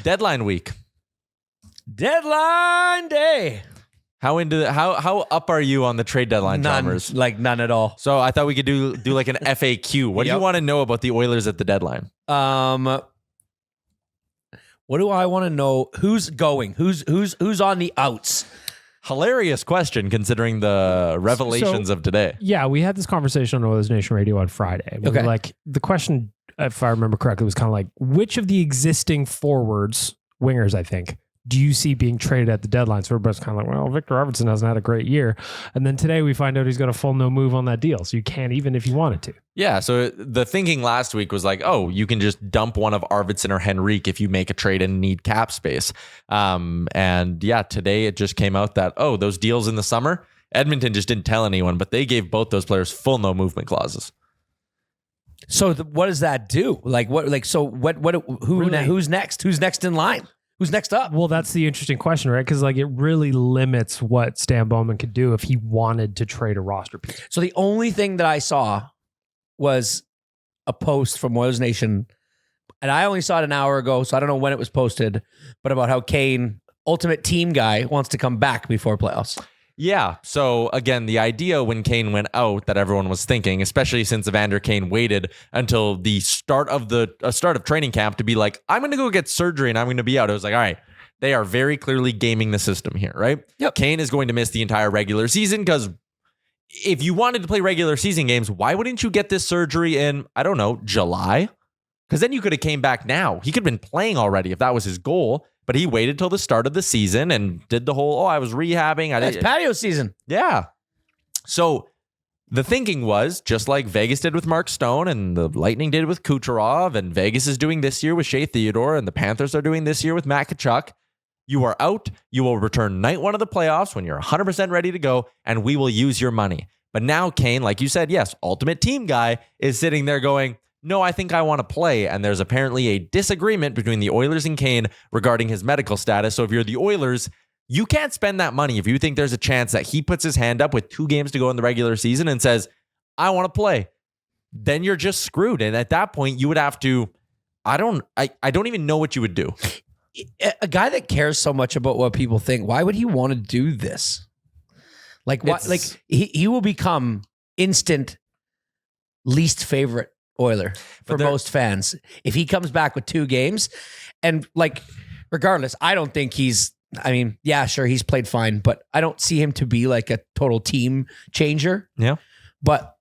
Deadline week. Deadline day. How up are you on the trade deadline, Chalmers? None at all. So I thought we could do like an FAQ. What do you want to know about the Oilers at the deadline? What do I want to know? Who's going? Who's on the outs? Hilarious question considering the revelations of today. Yeah, we had this conversation on Oilersnation Radio on Friday. Okay. Like the question, if I remember correctly, was kind of like, which of the existing forwards, wingers, I think, do you see being traded at the deadline? So everybody's kind of like, well, Viktor Arvidsson hasn't had a great year. And then today we find out he's got a full no move on that deal. So you can't even if you wanted to. Yeah, so the thinking last week was like, oh, you can just dump one of Arvidsson or Henrique if you make a trade and need cap space. And yeah, today it just came out that, oh, those deals in the summer, Edmonton just didn't tell anyone, but they gave both those players full no movement clauses. So what does that do? Like what? Like so what? Who's next? Who's next in line? Who's next up? Well, that's the interesting question, right? Because like it really limits what Stan Bowman could do if he wanted to trade a roster piece. So the only thing that I saw was a post from Oilersnation, and I only saw it an hour ago, so I don't know when it was posted, but about how Kane, ultimate team guy, wants to come back before playoffs. Yeah. So again, the idea when Kane went out that everyone was thinking, especially since Evander Kane waited until the start of training camp to be like, I'm going to go get surgery and I'm going to be out. It was like, all right, they are very clearly gaming the system here, right? Yep. Kane is going to miss the entire regular season because if you wanted to play regular season games, why wouldn't you get this surgery in, I don't know, July? Because then you could have came back now. He could have been playing already if that was his goal. But he waited till the start of the season and did the whole, I was rehabbing. It's patio season. Yeah. So the thinking was, just like Vegas did with Mark Stone and the Lightning did with Kucherov, and Vegas is doing this year with Shea Theodore, and the Panthers are doing this year with Matt Tkachuk. You are out. You will return night one of the playoffs when you're 100% ready to go, and we will use your money. But now Kane, like you said, yes, ultimate team guy, is sitting there going, no, I think I want to play. And there's apparently a disagreement between the Oilers and Kane regarding his medical status. So if you're the Oilers, you can't spend that money if you think there's a chance that he puts his hand up with 2 games to go in the regular season and says, I want to play. Then you're just screwed. And at that point, you would have to, I don't even know what you would do. A guy that cares so much about what people think, why would he want to do this? Like what? Like he will become instant least favorite Oiler for most fans if he comes back with 2 games. And like, regardless, I don't think he's, I mean, yeah, sure, he's played fine, but I don't see him to be like a total team changer. Yeah. But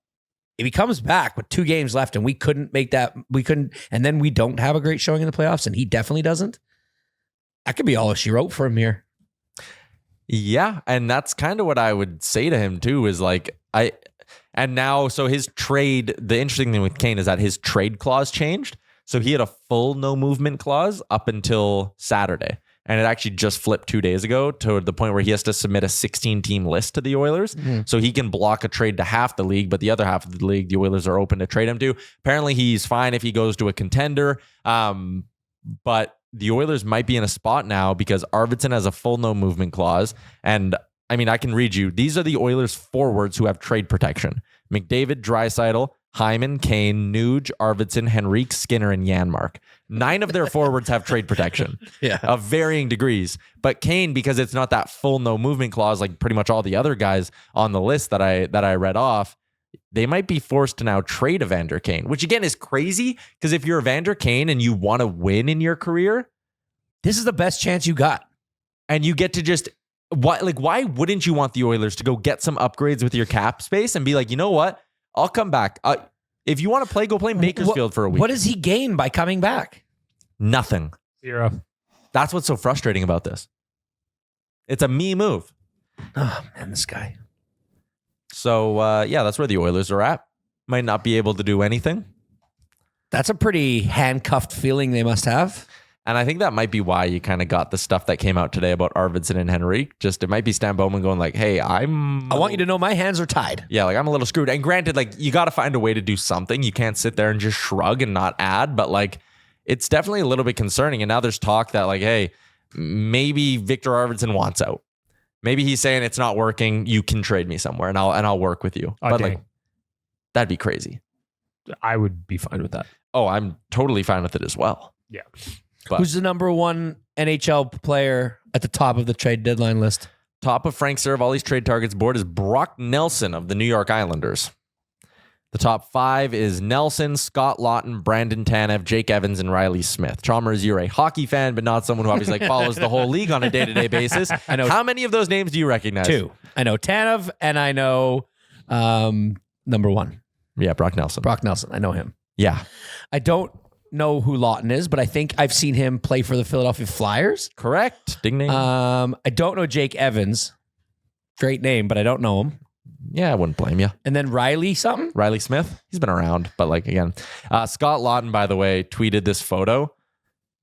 if he comes back with 2 games left and we couldn't, and then we don't have a great showing in the playoffs, and he definitely doesn't, that could be all she wrote for him here. Yeah. And that's kind of what I would say to him too, is like, and now, so his trade, the interesting thing with Kane is that his trade clause changed. So he had a full no movement clause up until Saturday. And it actually just flipped 2 days ago to the point where he has to submit a 16-team list to the Oilers. Mm-hmm. So he can block a trade to half the league, but the other half of the league, the Oilers are open to trade him to. Apparently he's fine if he goes to a contender. But the Oilers might be in a spot now because Arvidsson has a full no movement clause. And I mean, I can read you. These are the Oilers forwards who have trade protection. McDavid, Draisaitl, Hyman, Kane, Nuge, Arvidsson, Henrique, Skinner, and Janmark. 9 of their forwards have trade protection of varying degrees. But Kane, because it's not that full no movement clause like pretty much all the other guys on the list that I read off, they might be forced to now trade Evander Kane, which again is crazy because if you're Evander Kane and you want to win in your career, this is the best chance you got. And you get to just... Why wouldn't you want the Oilers to go get some upgrades with your cap space and be like, you know what? I'll come back. If you want to play, go play in Bakersfield for a week. What does he gain by coming back? Nothing. 0. That's what's so frustrating about this. It's a me move. Oh, man, this guy. So, yeah, that's where the Oilers are at. Might not be able to do anything. That's a pretty handcuffed feeling they must have. And I think that might be why you kind of got the stuff that came out today about Arvidsson and Henrique. Just it might be Stan Bowman going like, hey, I want you to know my hands are tied. Yeah, like I'm a little screwed. And granted, like you got to find a way to do something. You can't sit there and just shrug and not add. But like it's definitely a little bit concerning. And now there's talk that like, hey, maybe Viktor Arvidsson wants out. Maybe he's saying it's not working. You can trade me somewhere and I'll work with you. Oh, but dang. like that'd be crazy. I would be fine with that. Oh, I'm totally fine with it as well. Yeah. But Who's the number one NHL player at the top of the trade deadline list? top of Frank Seravalli's trade targets board is Brock Nelson of the New York Islanders. The top 5 is Nelson, Scott Laughton, Brandon Tanev, Jake Evans, and Riley Smith. Chalmers, you're a hockey fan, but not someone who obviously follows the whole league on a day-to-day basis. I know. How many of those names do you recognize? 2. I know Tanev, and I know number 1. Yeah, Brock Nelson. Brock Nelson. I know him. Yeah. I don't know who Laughton is, but I think I've seen him play for the Philadelphia Flyers. Correct. Ding ding. I don't know Jake Evans. Great name, but I don't know him. Yeah, I wouldn't blame you. And then Riley something? Riley Smith. He's been around, but like again, Scott Laughton, by the way, tweeted this photo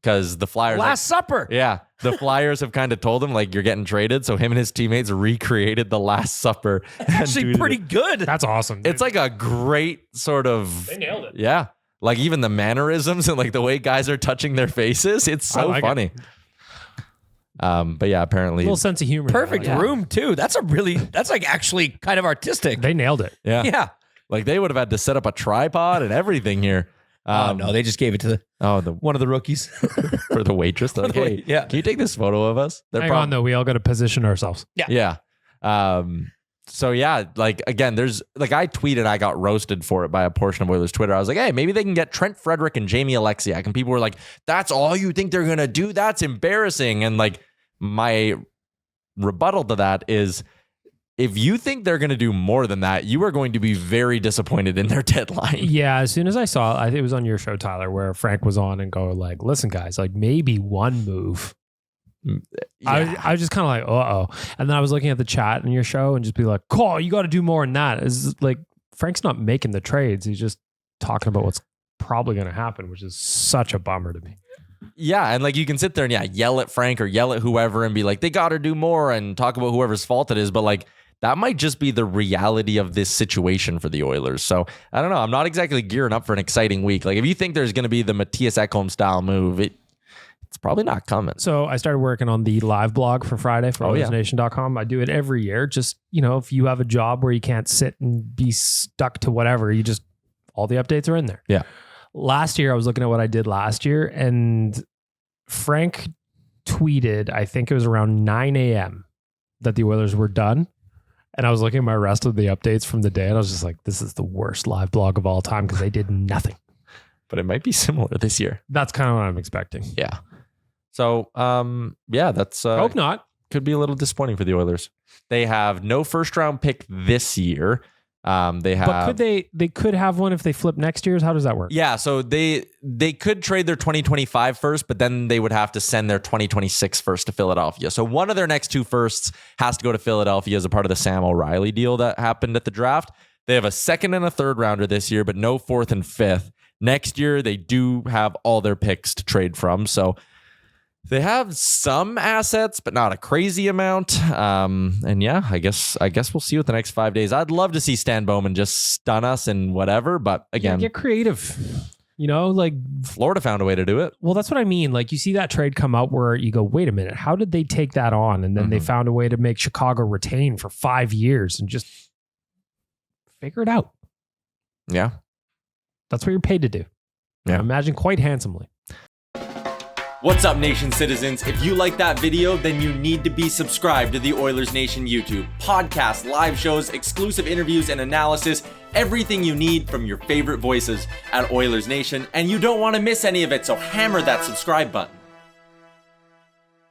because the Flyers. Last Supper. Yeah. The Flyers have kind of told him like you're getting traded. So him and his teammates recreated the Last Supper. Actually pretty good. That's awesome. It's like a great sort of. They nailed it. Yeah. Like even the mannerisms and like the way guys are touching their faces. It's so like funny. But yeah, apparently. A little sense of humor. Perfect there. room too. That's like actually kind of artistic. They nailed it. Yeah. Yeah. Like they would have had to set up a tripod and everything here. No, they just gave it to one of the rookies. For the waitress. They're like, hey, Yeah. can you take this photo of us? They're Hang on, though. We all got to position ourselves. Yeah. So yeah, like again, there's like I tweeted, I got roasted for it by a portion of Oilers Twitter. I was like, hey, maybe they can get Trent Frederick and Jamie Alexiak. And people were like, that's all you think they're gonna do? That's embarrassing. And like my rebuttal to that is if you think they're gonna do more than that, you are going to be very disappointed in their deadline. Yeah, as soon as I saw it, it was on your show, Tyler, where Frank was on and go like, listen, guys, like maybe one move. Yeah. I was just kind of like, uh-oh. And then I was looking at the chat in your show and just be like, Cole, you got to do more than that. It's like Frank's not making the trades. He's just talking about what's probably going to happen, which is such a bummer to me. Yeah, and like you can sit there and yell at Frank or yell at whoever and be like, they got to do more and talk about whoever's fault it is. But like that might just be the reality of this situation for the Oilers. So I don't know. I'm not exactly gearing up for an exciting week. Like if you think there's going to be the Matthias Ekholm style move, it's probably not coming. So I started working on the live blog for Friday for Oilersnation.com. I do it every year. Just, if you have a job where you can't sit and be stuck to whatever, all the updates are in there. Yeah. Last year, I was looking at what I did last year, and Frank tweeted, I think it was around 9 a.m. that the Oilers were done. And I was looking at my rest of the updates from the day, and I was just like, this is the worst live blog of all time because they did nothing. But it might be similar this year. That's kind of what I'm expecting. Yeah. So, that's Hope not. Could be a little disappointing for the Oilers. They have no first round pick this year. They have, but they could have one if they flip next year's. How does that work? Yeah, so they could trade their 2025 first, but then they would have to send their 2026 first to Philadelphia. So one of their next 2 firsts has to go to Philadelphia as a part of the Sam O'Reilly deal that happened at the draft. They have a 2nd and a 3rd rounder this year, but no 4th and 5th. Next year, they do have all their picks to trade from. So they have some assets, but not a crazy amount. And yeah, I guess we'll see what the next 5 days. I'd love to see Stan Bowman just stun us and whatever, but again, get creative. Like Florida found a way to do it. Well, that's what I mean. Like you see that trade come out where you go, wait a minute, how did they take that on? And then they found a way to make Chicago retain for 5 years and just figure it out. Yeah. That's what you're paid to do. Yeah. I imagine quite handsomely. What's up, Nation citizens? If you like that video, then you need to be subscribed to the Oilers Nation YouTube. Podcasts, live shows, exclusive interviews, and analysis. Everything you need from your favorite voices at Oilers Nation. And you don't want to miss any of it, so hammer that subscribe button.